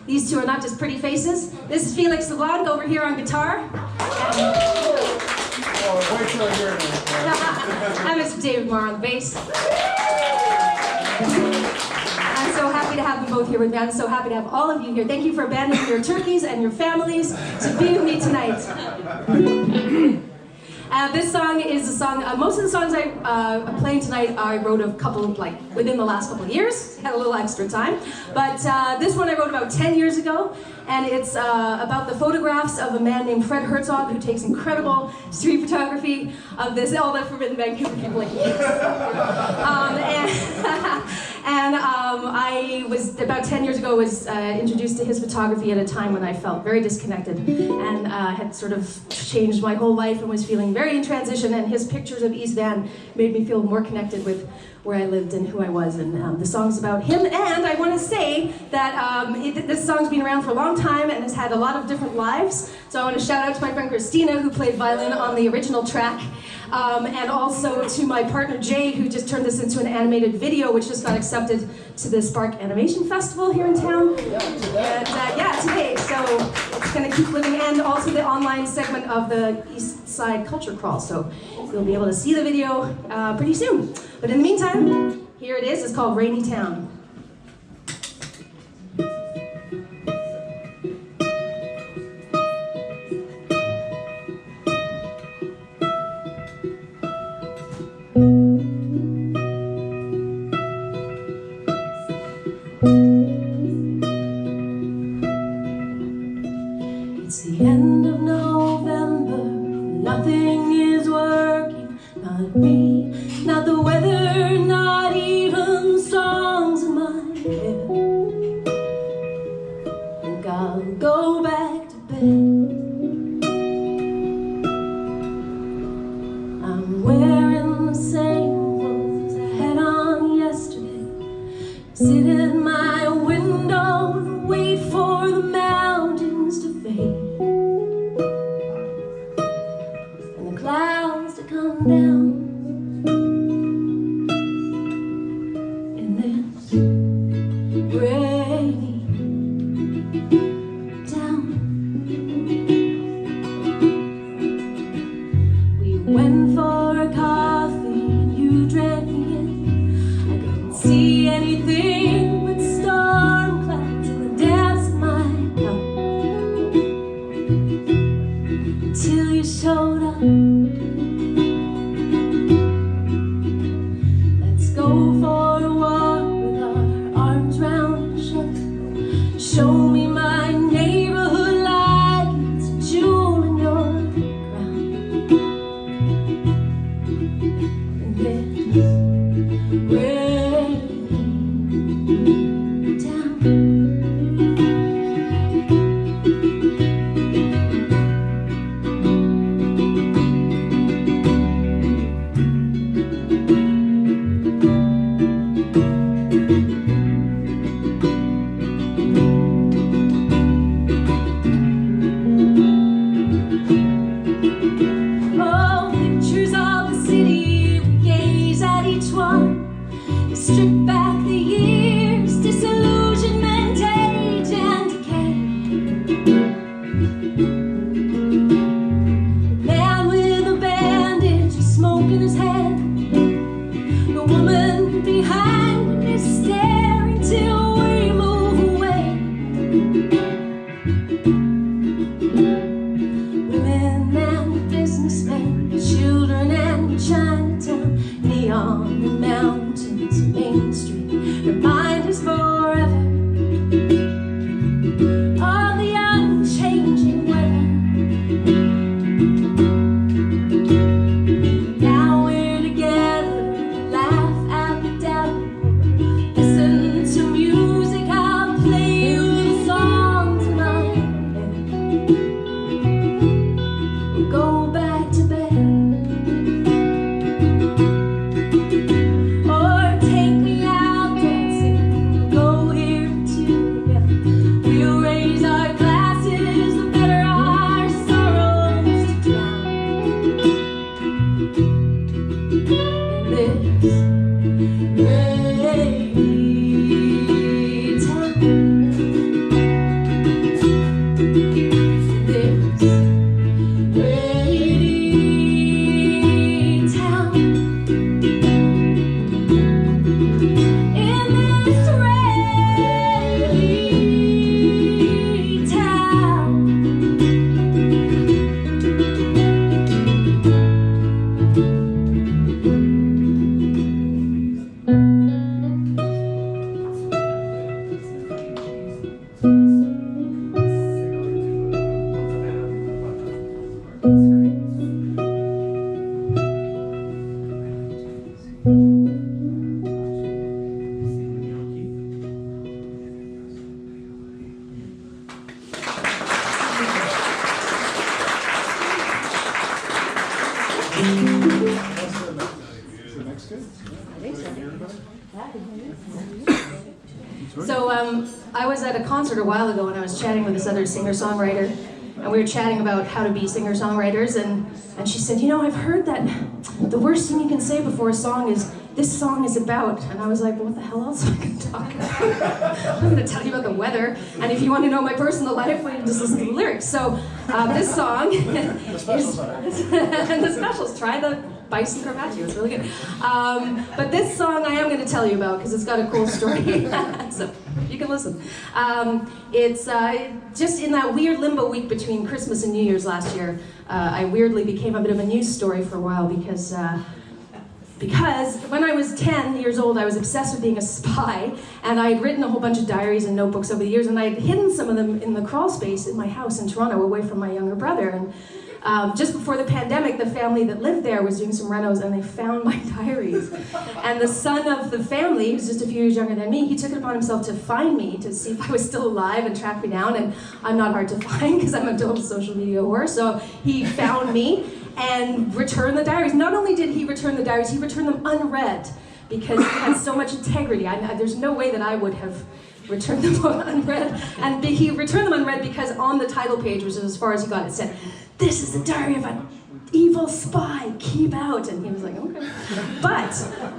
These two are not just pretty faces. This is Felix LeBlanc over here on guitar. Oh, wait till I hear it. I'm Mr. David Marr on the bass. I'm so happy to have them both here with me. I'm so happy to have all of you here. Thank you for abandoning your turkeys and your families to be with me tonight. This song is a song, most of the songs I'm playing tonight I wrote a couple, within the last couple of years, had a little extra time. But this one I wrote about 10 years ago, and it's about the photographs of a man named Fred Herzog who takes incredible street photography of this, all the forbidden Vancouver people like yes. I was, about 10 years ago, was introduced to his photography at a time when I felt very disconnected and had sort of changed my whole life and was feeling very in transition, and his pictures of East Van made me feel more connected with where I lived and who I was, and the song's about him. And I want to say that this song's been around for a long time and has had a lot of different lives, so I want to shout out to my friend Christina, who played violin on the original track, and also to my partner Jay, who just turned this into an animated video, which just got accepted to the Spark Animation Festival here in town. And yeah, today, so it's going to keep living, and also the online segment of the East Side Culture Crawl, so you'll be able to see the video pretty soon. But in the meantime, here it is. It's called Rainy Town. It's the end of November, nothing is working, not me, not the weather, not even the songs in my head. Think I'll go back to bed. I'm wearing the same clothes I had on yesterday. Sit at my window and wait for the mountains to fade and the clouds to come down in this rainy town. We went for a coffee and you drank me in. I couldn't see anything but storm clouds in the depths of my cup till you showed up. Let's go for a walk with our arms round each other. Show me my neighborhood like it's a jewel in your crown. In this rainy town. Oh, pictures of the city, we gaze at each one. Strip back the years, disillusionment, age, and decay. Man with a bandage, a smoke in his head. The woman behind him is staring till we move away. Women and businessmen, children and Chinatown, neon and mountains, Main Street, remind us forever of the unchanging weather. Now we're together, laugh at the devil, listen to music, I'll play you the songs in my head. We'll go back to bed. Or take me out dancing, go here and together. We'll raise our glasses, the better our sorrows to drown. In this rainy town. This rainy town. In this rainy town. So I was at a concert a while ago and I was chatting with this other singer-songwriter, and we were chatting about how to be singer-songwriters, and she said, you know, I've heard that the worst thing you can say before a song is, this song is about, and I was like, well, what the hell else am I going to talk about? I'm going to tell you about the weather, and if you want to know my personal life, well, you just listen to the lyrics. So this song The specials are. and the specials, try the bison carpaccio, it's really good. But this song I am going to tell you about because it's got a cool story, so you can listen. It's just in that weird limbo week between Christmas and New Year's last year, I weirdly became a bit of a news story for a while because Because when I was 10 years old, I was obsessed with being a spy, and I had written a whole bunch of diaries and notebooks over the years, and I had hidden some of them in the crawl space in my house in Toronto, away from my younger brother. And just before the pandemic, the family that lived there was doing some renos, and they found my diaries. And the son of the family, who's just a few years younger than me, he took it upon himself to find me, to see if I was still alive and track me down. And I'm not hard to find because I'm a total social media whore. So he found me and returned the diaries. Not only did he return the diaries, he returned them unread because he had so much integrity. There's no way that I would have returned them unread. And he returned them unread because on the title page, which is as far as he got, it said, "This is the diary of an evil spy, keep out." And he was like, okay. But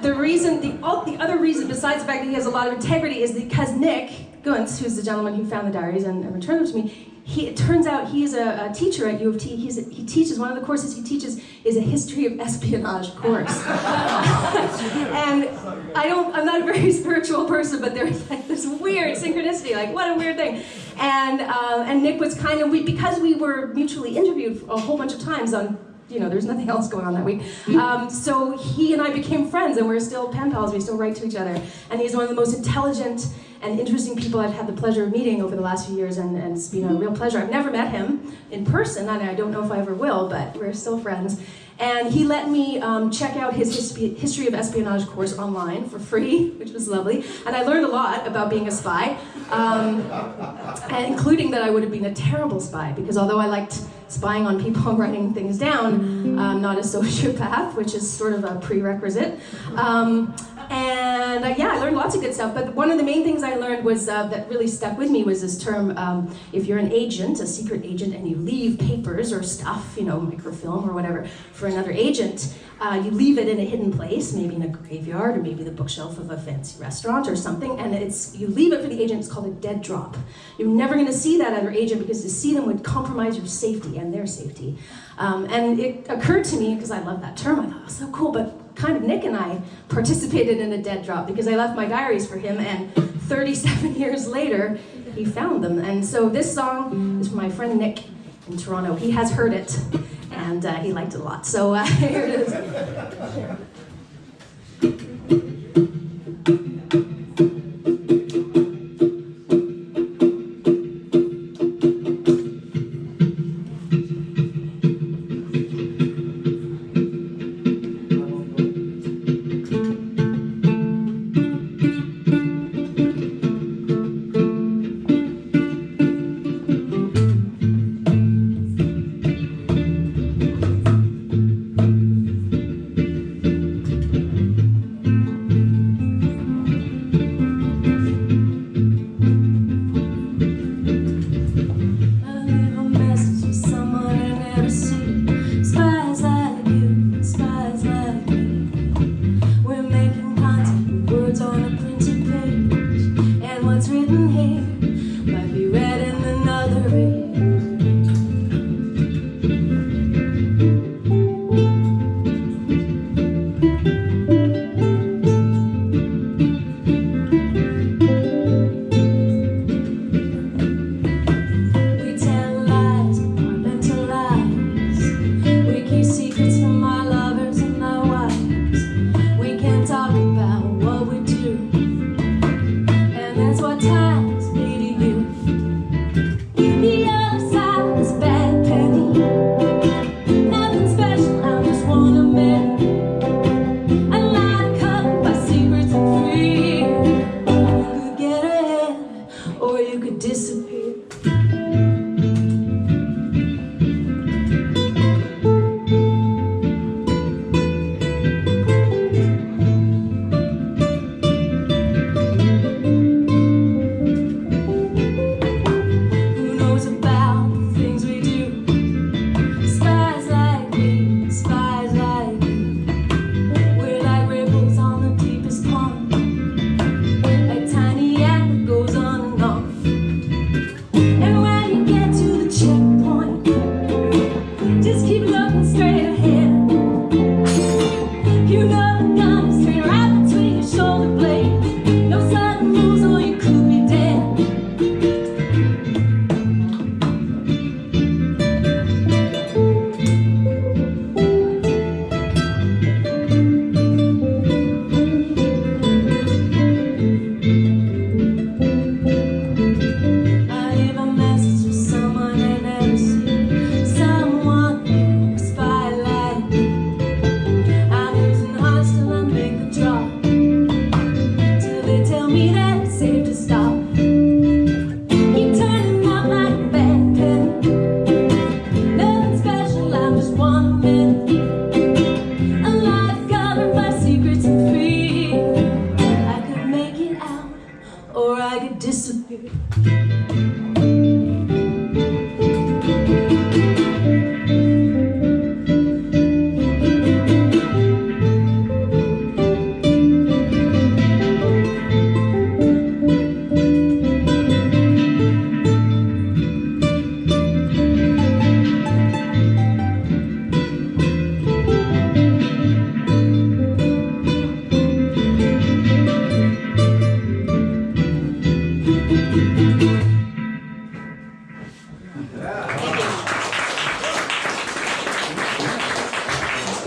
the other reason, besides the fact that he has a lot of integrity, is because Nick Guntz, who's the gentleman who found the diaries and returned them to me, it turns out he is a teacher at U of T. He teaches, one of the courses he teaches is a history of espionage course. And I'm not a very spiritual person, but there's like this weird synchronicity, like what a weird thing. And Nick was kind of, because we were mutually interviewed a whole bunch of times on, there's nothing else going on that week. So he and I became friends, and we're still pen pals. We still write to each other. And he's one of the most intelligent and interesting people I've had the pleasure of meeting over the last few years, and it's been a real pleasure. I've never met him in person, and I don't know if I ever will, but we're still friends. And he let me check out his history of espionage course online for free, which was lovely. And I learned a lot about being a spy, and including that I would have been a terrible spy, because although I liked spying on people and writing things down, I'm not a sociopath, which is sort of a prerequisite. I learned lots of good stuff, but one of the main things I learned was that really stuck with me was this term, if you're an agent, a secret agent, and you leave papers or stuff, microfilm or whatever, for another agent, you leave it in a hidden place, maybe in a graveyard or maybe the bookshelf of a fancy restaurant or something, and you leave it for the agent. It's called a dead drop. You're never going to see that other agent because to see them would compromise your safety and their safety. And it occurred to me, because I love that term, I thought it was so cool, but kind of Nick and I participated in a dead drop because I left my diaries for him, and 37 years later, he found them. And so this song is from my friend Nick in Toronto. He has heard it, and he liked it a lot. So here it is.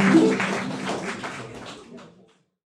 Yeah.